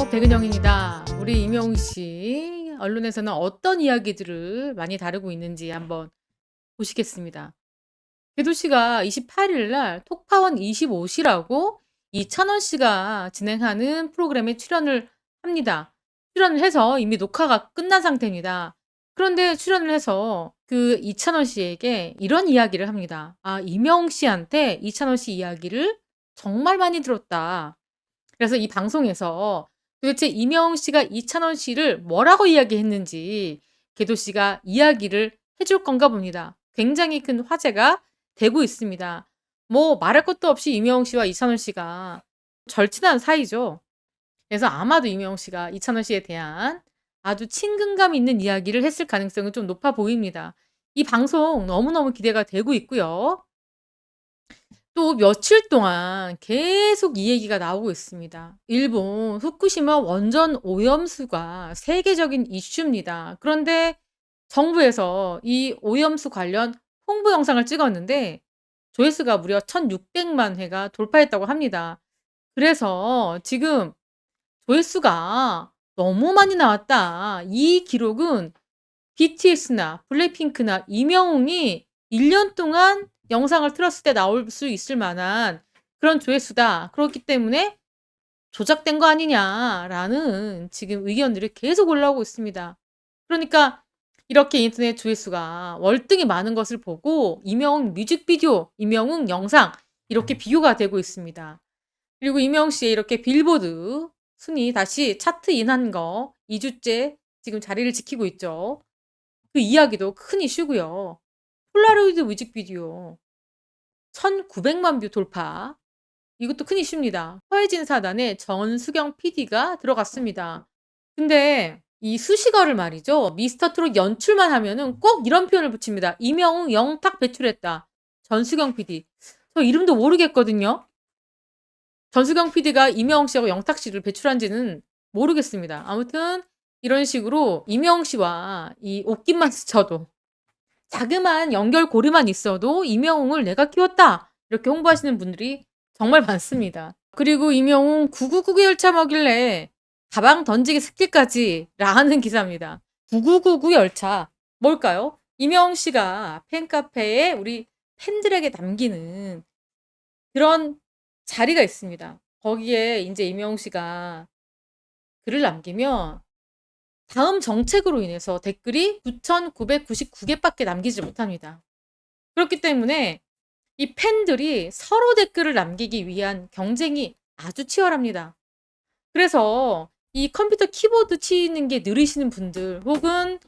백은영입니다. 우리 임영웅 씨, 언론에서는 어떤 이야기들을 많이 다루고 있는지 한번 보시겠습니다. 궤도 씨가 28일 날 톡파원 25시라고 이찬원 씨가 진행하는 프로그램에 출연을 합니다. 출연을 해서 이미 녹화가 끝난 상태입니다. 그런데 출연을 해서 그 이찬원 씨에게 이런 이야기를 합니다. 아, 임영웅 씨한테 이찬원 씨 이야기를 정말 많이 들었다. 그래서 이 방송에서 도대체 임영웅 씨가 이찬원 씨를 뭐라고 이야기했는지 궤도 씨가 이야기를 해줄 건가 봅니다. 굉장히 큰 화제가 되고 있습니다. 뭐 말할 것도 없이 임영웅 씨와 이찬원 씨가 절친한 사이죠. 그래서 아마도 임영웅 씨가 이찬원 씨에 대한 아주 친근감 있는 이야기를 했을 가능성이 좀 높아 보입니다. 이 방송 너무너무 기대가 되고 있고요. 또 며칠 동안 계속 이 얘기가 나오고 있습니다. 일본 후쿠시마 원전 오염수가 세계적인 이슈입니다. 그런데 정부에서 이 오염수 관련 홍보 영상을 찍었는데 조회수가 무려 1,600만 회가 돌파했다고 합니다. 그래서 지금 조회수가 너무 많이 나왔다. 이 기록은 BTS나 블랙핑크나 임영웅이 1년 동안 영상을 틀었을 때 나올 수 있을 만한 그런 조회수다. 그렇기 때문에 조작된 거 아니냐라는 지금 의견들이 계속 올라오고 있습니다. 그러니까 이렇게 인터넷 조회수가 월등히 많은 것을 보고 임영웅 뮤직비디오, 임영웅 영상 이렇게 비교가 되고 있습니다. 그리고 임영웅 씨의 이렇게 빌보드 순위 다시 차트인한 거 2주째 지금 자리를 지키고 있죠. 그 이야기도 큰 이슈고요. 폴라로이드 뮤직비디오 1,900만 뷰 돌파. 이것도 큰 이슈입니다. 허혜진 사단의 전수경 PD가 들어갔습니다. 근데 이 수식어를 말이죠. 미스터 트롯 연출만 하면은 꼭 이런 표현을 붙입니다. 임영웅 영탁 배출했다. 전수경 PD. 저 이름도 모르겠거든요. 전수경 PD가 임영웅 씨하고 영탁 씨를 배출한지는 모르겠습니다. 아무튼 이런 식으로 임영웅 씨와 이 옷깃만 스쳐도 자그마한 연결고리만 있어도 임영웅을 내가 키웠다. 이렇게 홍보하시는 분들이 정말 많습니다. 그리고 임영웅 9999 열차 먹일래 가방 던지기 스킬까지 라는 기사입니다. 9999 열차 뭘까요? 임영웅 씨가 팬카페에 우리 팬들에게 남기는 그런 자리가 있습니다. 거기에 이제 임영웅 씨가 글을 남기면 다음 정책으로 인해서 댓글이 9,999개밖에 남기지 못합니다. 그렇기 때문에 이 팬들이 서로 댓글을 남기기 위한 경쟁이 아주 치열합니다. 그래서 이 컴퓨터 키보드 치는 게 느리시는 분들 혹은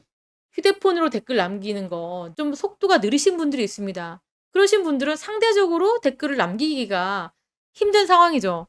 휴대폰으로 댓글 남기는 거 좀 속도가 느리신 분들이 있습니다. 그러신 분들은 상대적으로 댓글을 남기기가 힘든 상황이죠.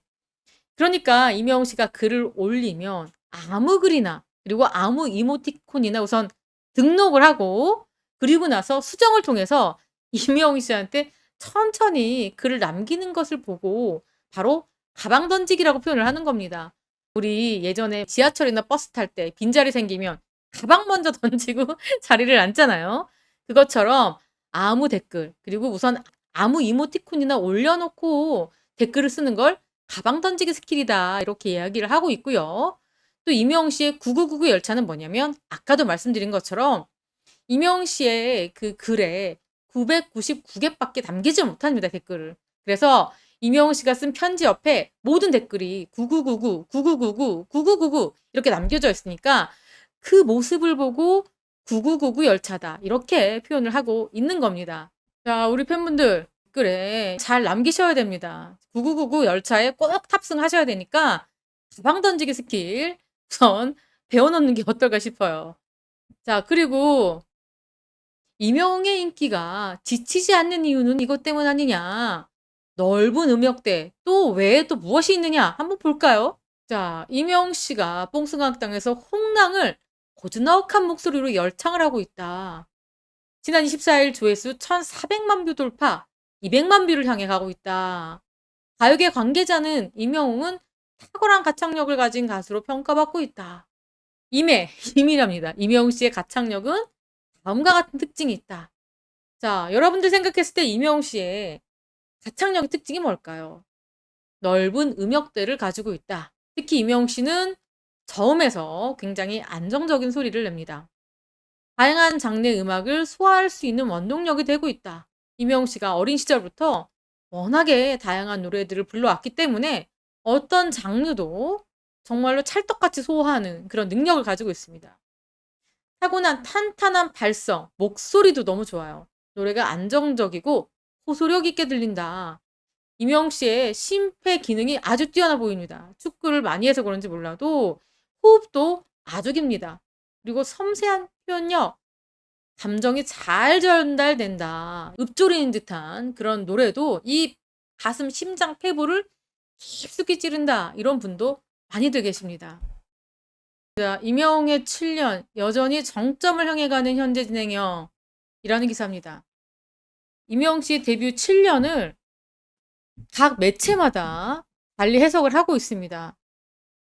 그러니까 임영웅 씨가 글을 올리면 아무 글이나 그리고 아무 이모티콘이나 우선 등록을 하고 그리고 나서 수정을 통해서 임영웅 씨한테 천천히 글을 남기는 것을 보고 바로 가방 던지기라고 표현을 하는 겁니다. 우리 예전에 지하철이나 버스 탈 때 빈자리 생기면 가방 먼저 던지고 자리를 앉잖아요. 그것처럼 아무 댓글 그리고 우선 아무 이모티콘이나 올려놓고 댓글을 쓰는 걸 가방 던지기 스킬이다. 이렇게 이야기를 하고 있고요. 또 임영웅 씨의 9999 열차는 뭐냐면 아까도 말씀드린 것처럼 임영웅 씨의 그 글에 999개밖에 남기지 못합니다. 댓글을. 그래서 임영웅 씨가 쓴 편지 옆에 모든 댓글이 9999, 9999, 9999 이렇게 남겨져 있으니까 그 모습을 보고 9999 열차다. 이렇게 표현을 하고 있는 겁니다. 자, 우리 팬분들 댓글에 잘 남기셔야 됩니다. 9999 열차에 꼭 탑승하셔야 되니까 가방 던지기 스킬 우선 배워놓는 게 어떨까 싶어요. 자, 그리고 임영웅의 인기가 지치지 않는 이유는 이것 때문 아니냐. 넓은 음역대 또 외에 또 무엇이 있느냐 한번 볼까요? 자, 임영웅 씨가 뽕숭아학당에서 홍랑을 고즈넉한 목소리로 열창을 하고 있다. 지난 24일 조회수 1,400만 뷰 돌파, 200만 뷰를 향해 가고 있다. 가요계 관계자는 임영웅은 탁월한 가창력을 가진 가수로 평가받고 있다. 임이랍니다. 임영웅 씨의 가창력은 다음과 같은 특징이 있다. 자, 여러분들 생각했을 때 임영웅 씨의 가창력의 특징이 뭘까요? 넓은 음역대를 가지고 있다. 특히 임영웅 씨는 저음에서 굉장히 안정적인 소리를 냅니다. 다양한 장르의 음악을 소화할 수 있는 원동력이 되고 있다. 임영웅 씨가 어린 시절부터 워낙에 다양한 노래들을 불러왔기 때문에 어떤 장르도 정말로 찰떡같이 소화하는 그런 능력을 가지고 있습니다. 타고난 탄탄한 발성, 목소리도 너무 좋아요. 노래가 안정적이고 호소력 있게 들린다. 임영웅 씨의 심폐 기능이 아주 뛰어나 보입니다. 축구를 많이 해서 그런지 몰라도 호흡도 아주 깁니다. 그리고 섬세한 표현력, 감정이 잘 전달된다. 읊조리는 듯한 그런 노래도 이 가슴, 심장, 폐부를 깊숙이 찌른다. 이런 분도 많이들 계십니다. 자, 임영웅의 7년, 여전히 정점을 향해 가는 현재 진행형. 이라는 기사입니다. 임영웅 씨 데뷔 7년을 각 매체마다 달리 해석을 하고 있습니다.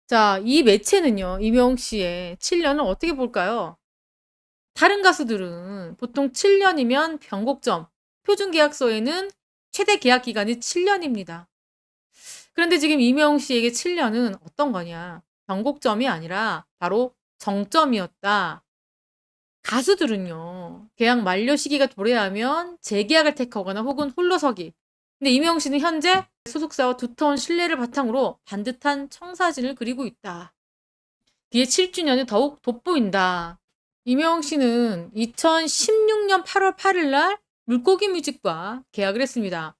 자, 이 매체는요, 임영웅 씨의 7년을 어떻게 볼까요? 다른 가수들은 보통 7년이면 변곡점, 표준 계약서에는 최대 계약 기간이 7년입니다. 그런데 지금 임영웅 씨에게 7년은 어떤 거냐? 변곡점이 아니라 바로 정점이었다. 가수들은요, 계약 만료 시기가 도래하면 재계약을 택하거나 혹은 홀로서기. 근데 임영웅 씨는 현재 소속사와 두터운 신뢰를 바탕으로 반듯한 청사진을 그리고 있다. 뒤에 7주년이 더욱 돋보인다. 임영웅 씨는 2016년 8월 8일 날 물고기 뮤직과 계약을 했습니다.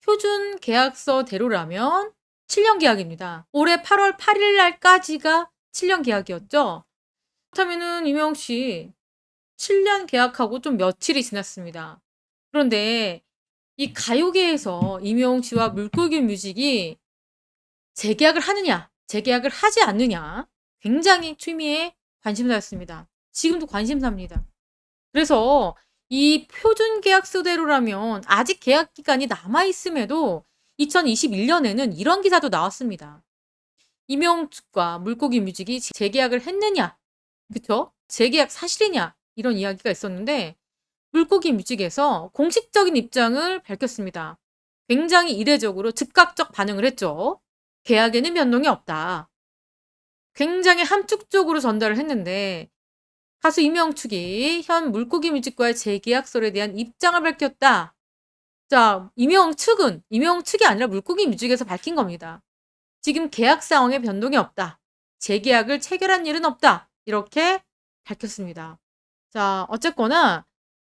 표준 계약서대로라면 7년 계약입니다. 올해 8월 8일 날까지가 7년 계약이었죠. 그렇다면은 임영웅 씨 7년 계약하고 좀 며칠이 지났습니다. 그런데 이 가요계에서 임영웅 씨와 물고기 뮤직이 재계약을 하느냐, 재계약을 하지 않느냐, 굉장히 취미의 관심사였습니다. 지금도 관심사입니다. 그래서 이 표준 계약서대로라면 아직 계약 기간이 남아 있음에도 2021년에는 이런 기사도 나왔습니다. 임영웅 측과 물고기 뮤직이 재계약을 했느냐, 그쵸? 재계약 사실이냐, 이런 이야기가 있었는데 물고기 뮤직에서 공식적인 입장을 밝혔습니다. 굉장히 이례적으로 즉각적 반응을 했죠. 계약에는 변동이 없다. 굉장히 함축적으로 전달을 했는데 가수 임영웅 측이 현 물고기 뮤직과의 재계약설에 대한 입장을 밝혔다. 자, 임영웅 측이 아니라 물고기 뮤직에서 밝힌 겁니다. 지금 계약 상황에 변동이 없다. 재계약을 체결한 일은 없다. 이렇게 밝혔습니다. 자, 어쨌거나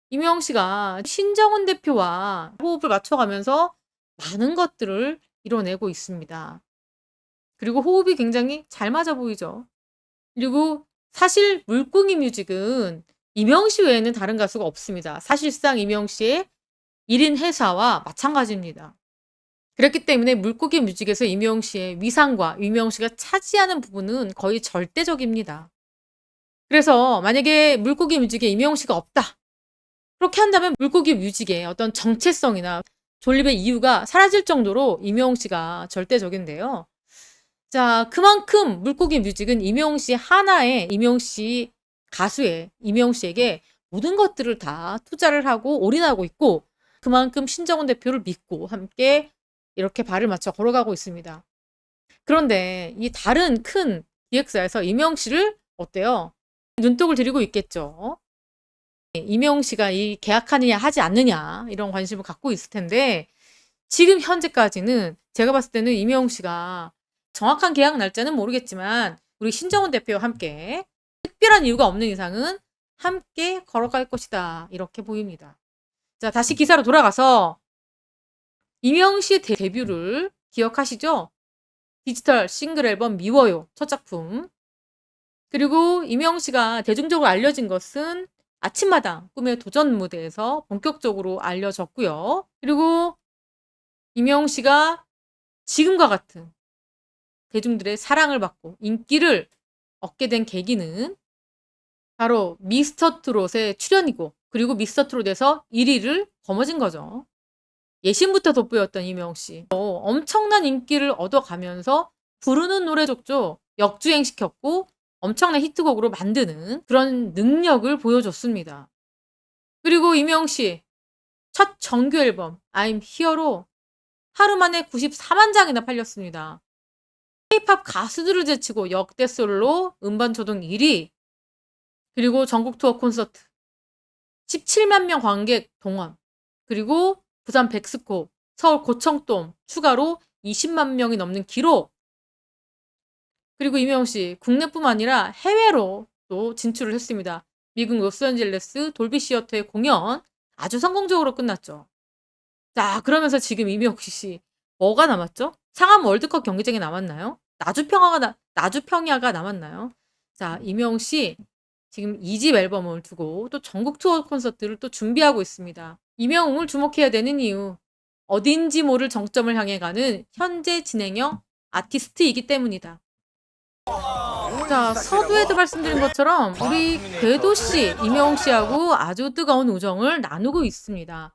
임영웅 씨가 신정훈 대표와 호흡을 맞춰가면서 많은 것들을 이뤄내고 있습니다. 그리고 호흡이 굉장히 잘 맞아 보이죠. 그리고 사실 물고기 뮤직은 임영웅 씨 외에는 다른 가수가 없습니다. 사실상 임영웅 씨의 1인 회사와 마찬가지입니다. 그렇기 때문에 물고기 뮤직에서 임영웅 씨의 위상과 임영웅 씨가 차지하는 부분은 거의 절대적입니다. 그래서 만약에 물고기 뮤직에 임영웅 씨가 없다. 그렇게 한다면 물고기 뮤직의 어떤 정체성이나 존립의 이유가 사라질 정도로 임영웅 씨가 절대적인데요. 자, 그만큼 물고기 뮤직은 임영웅 씨 하나의 임영웅 씨 가수의 임영웅 씨에게 모든 것들을 다 투자를 하고 올인하고 있고 그만큼 신정훈 대표를 믿고 함께 이렇게 발을 맞춰 걸어가고 있습니다. 그런데 이 다른 큰 기획사에서 임영웅 씨를 어때요? 눈독을 들이고 있겠죠. 임영웅 씨가 이 계약하느냐 하지 않느냐 이런 관심을 갖고 있을 텐데 지금 현재까지는 제가 봤을 때는 임영웅 씨가 정확한 계약 날짜는 모르겠지만 우리 신정훈 대표와 함께 특별한 이유가 없는 이상은 함께 걸어갈 것이다. 이렇게 보입니다. 자, 다시 기사로 돌아가서 임영웅 씨의 데뷔를 기억하시죠? 디지털 싱글 앨범 미워요 첫 작품. 그리고 임영웅 씨가 대중적으로 알려진 것은 아침마당 꿈의 도전 무대에서 본격적으로 알려졌고요. 그리고 임영웅 씨가 지금과 같은 대중들의 사랑을 받고 인기를 얻게 된 계기는 바로 미스터 트롯의 출연이고 그리고 미스터 트롯에서 1위를 거머쥔 거죠. 예신부터 돋보였던 임영웅 씨. 엄청난 인기를 얻어가면서 부르는 노래족조 역주행시켰고 엄청난 히트곡으로 만드는 그런 능력을 보여줬습니다. 그리고 임영웅 씨 첫 정규 앨범 I'm Here로 하루 만에 94만 장이나 팔렸습니다. 케이팝 가수들을 제치고 역대 솔로 음반 초등 1위, 그리고 전국 투어 콘서트 17만 명 관객 동원, 그리고 부산 백스코, 서울 고청돔 추가로 20만 명이 넘는 기록. 그리고 이명웅 씨 국내뿐만 아니라 해외로 또 진출을 했습니다. 미국 로스앤젤레스 돌비 시어터의 공연 아주 성공적으로 끝났죠. 자, 그러면서 지금 이명웅 씨 뭐가 남았죠? 상암 월드컵 경기장이 남았나요? 나주평야가 남았나요? 자, 이명웅 씨 지금 2집 앨범을 두고 또 전국 투어 콘서트를 또 준비하고 있습니다. 이명웅을 주목해야 되는 이유, 어딘지 모를 정점을 향해 가는 현재 진행형 아티스트이기 때문이다. 자, 서두에도 말씀드린 것처럼 우리 궤도 씨, 이명웅 씨하고 아주 뜨거운 우정을 나누고 있습니다.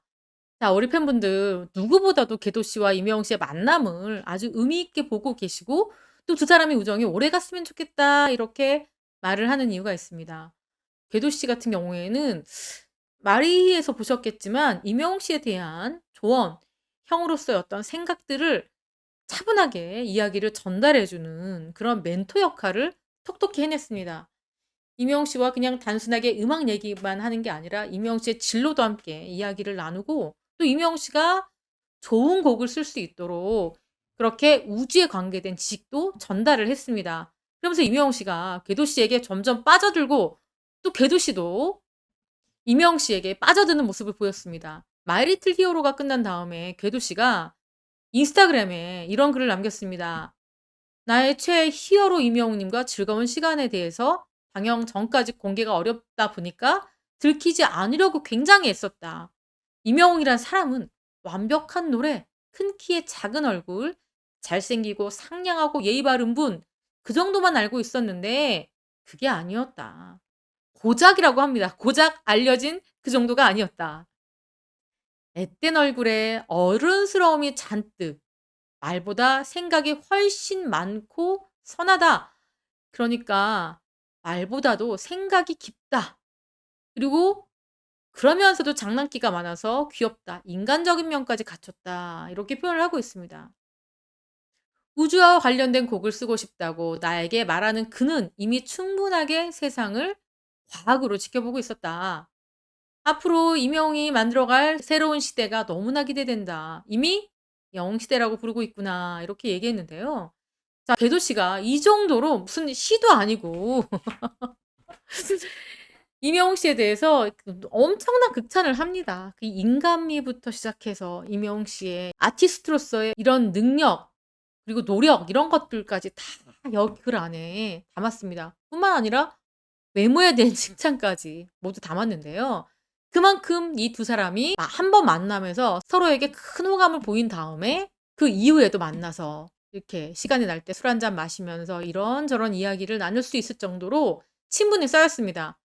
자, 우리 팬분들 누구보다도 궤도 씨와 이명웅 씨의 만남을 아주 의미 있게 보고 계시고 또 두 사람의 우정이 오래 갔으면 좋겠다 이렇게 말을 하는 이유가 있습니다. 궤도 씨 같은 경우에는 마리에서 보셨겠지만 이명웅 씨에 대한 조언, 형으로서의 어떤 생각들을 차분하게 이야기를 전달해 주는 그런 멘토 역할을 톡톡히 해냈습니다. 이명웅 씨와 그냥 단순하게 음악 얘기만 하는 게 아니라 이명웅 씨의 진로도 함께 이야기를 나누고 또 이명웅 씨가 좋은 곡을 쓸 수 있도록 그렇게 우주에 관계된 지식도 전달을 했습니다. 그러면서 이명웅 씨가 궤도 씨에게 점점 빠져들고 또 궤도 씨도 이명웅 씨에게 빠져드는 모습을 보였습니다. 마이 리틀 히어로가 끝난 다음에 궤도 씨가 인스타그램에 이런 글을 남겼습니다. 나의 최애 히어로 이명웅님과 즐거운 시간에 대해서 방영 전까지 공개가 어렵다 보니까 들키지 않으려고 굉장히 애썼다. 이명웅이란 사람은 완벽한 노래, 큰 키에 작은 얼굴, 잘생기고 상냥하고 예의 바른 분, 그 정도만 알고 있었는데 그게 아니었다. 고작이라고 합니다. 고작 알려진 그 정도가 아니었다. 앳된 얼굴에 어른스러움이 잔뜩, 말보다 생각이 훨씬 많고 선하다. 그러니까 말보다도 생각이 깊다. 그리고 그러면서도 장난기가 많아서 귀엽다. 인간적인 면까지 갖췄다. 이렇게 표현을 하고 있습니다. 우주와 관련된 곡을 쓰고 싶다고 나에게 말하는 그는 이미 충분하게 세상을 과학으로 지켜보고 있었다. 앞으로 이명웅이 만들어갈 새로운 시대가 너무나 기대된다. 이미 영웅시대라고 부르고 있구나. 이렇게 얘기했는데요. 자, 궤도 씨가 이 정도로 무슨 시도 아니고 이명웅 씨에 대해서 엄청난 극찬을 합니다. 그 인간미부터 시작해서 이명웅 씨의 아티스트로서의 이런 능력, 그리고 노력, 이런 것들까지 다 여기 글 안에 담았습니다. 뿐만 아니라 외모에 대한 칭찬까지 모두 담았는데요. 그만큼 이 두 사람이 한 번 만나면서 서로에게 큰 호감을 보인 다음에 그 이후에도 만나서 이렇게 시간이 날 때 술 한잔 마시면서 이런저런 이야기를 나눌 수 있을 정도로 친분이 쌓였습니다.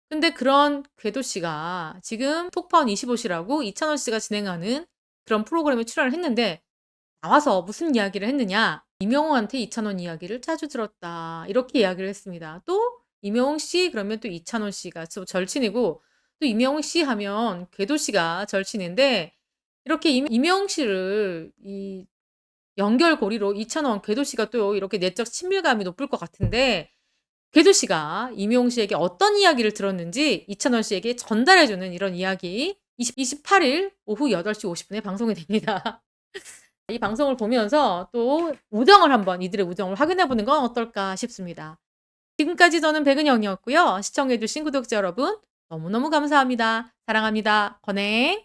근데 그런 궤도 씨가 지금 톡파원 25시라고 이찬원 씨가 진행하는 그런 프로그램에 출연을 했는데 나와서 무슨 이야기를 했느냐? 이명웅한테 이찬원 이야기를 자주 들었다. 이렇게 이야기를 했습니다. 또 이명웅 씨 그러면 또 이찬원 씨가 절친이고 또 이명웅 씨 하면 궤도 씨가 절친인데 이렇게 이명웅 씨를 이 연결고리로 이찬원, 궤도 씨가 또 이렇게 내적 친밀감이 높을 것 같은데 궤도 씨가 이명웅 씨에게 어떤 이야기를 들었는지 이찬원 씨에게 전달해주는 이런 이야기 28일 오후 8시 50분에 방송이 됩니다. 이 방송을 보면서 또 우정을 한번 이들의 우정을 확인해보는 건 어떨까 싶습니다. 지금까지 저는 백은영이었고요. 시청해주신 구독자 여러분 너무너무 감사합니다. 사랑합니다. 건행.